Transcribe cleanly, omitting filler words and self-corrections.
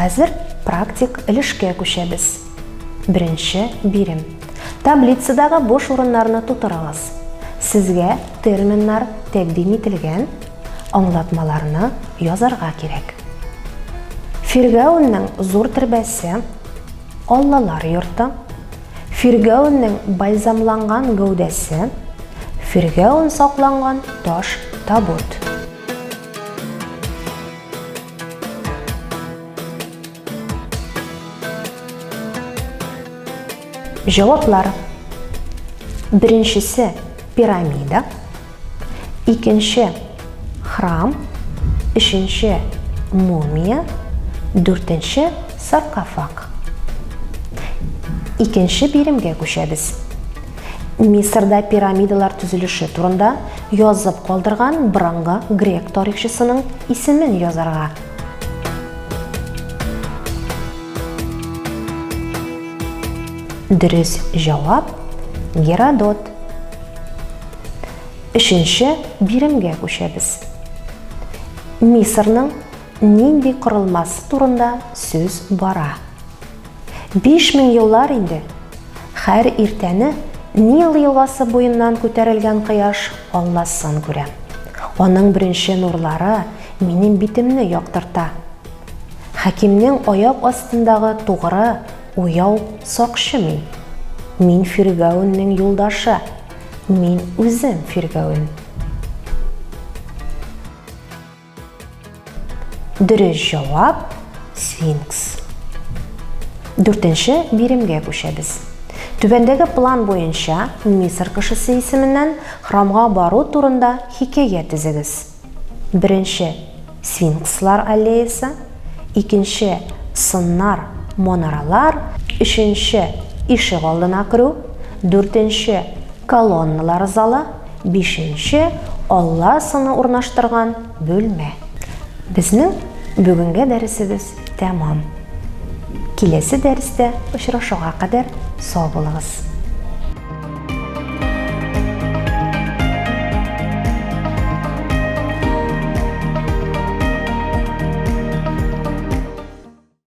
Хәзер практик өлешкә күчәбез. Беренче бирем. Таблицадагы бош урыннарны тутырыгыз. Сезгә терминнар тәкъдим ителгән, аңлатмаларны язарга кирәк. Фиргәүннең зур төрбәсе, Аллалар йорты, Фиргәүннең бальзамланган гәүдәсе, Фиргәүн сакланган таш табут. Җаваплар. Беренчесе пирамида, икенче храм, өченче мумия, дүртенче саркофаг. Икенче биремгә күчәбез. Мисырда пирамидалар төзелеше турында язып калдырган борынгы грек тарихчысының исемен язарга. Дөрес җавап Геродот. Өченче биремгә күчәбез. Мисырның нинди корылмасы турында сүз бара. 5000 еллар инде. Һәр иртәне Нил елгасы буеннан күтәрелгән кояш Алласын күрә. Аның беренче нурлары минем битемне яктырта. Хакимнең аяк астындагы тугры, уяу сакчы мин. Мин Фиргәүннең юлдашы. Мин үзем Фиргәүн. Дөрес җавап Сфинкс. Дүртенче биремгә күчәбез. Түбәндәге план буенча Мисыр кешесе исеменнән храмга бару турында хикәя төзегез. Беренче Сфинкслар аллеясы, икенче сыннар, манаралар, өченче ишек алдына керү, дүртенче колонналар залы, бишенче Алла сыны урнаштырган бүлмә. Безнең бүгенге дәресебез тәмам. Киләсе дәрестә очрашуга кадәр сау булыгыз.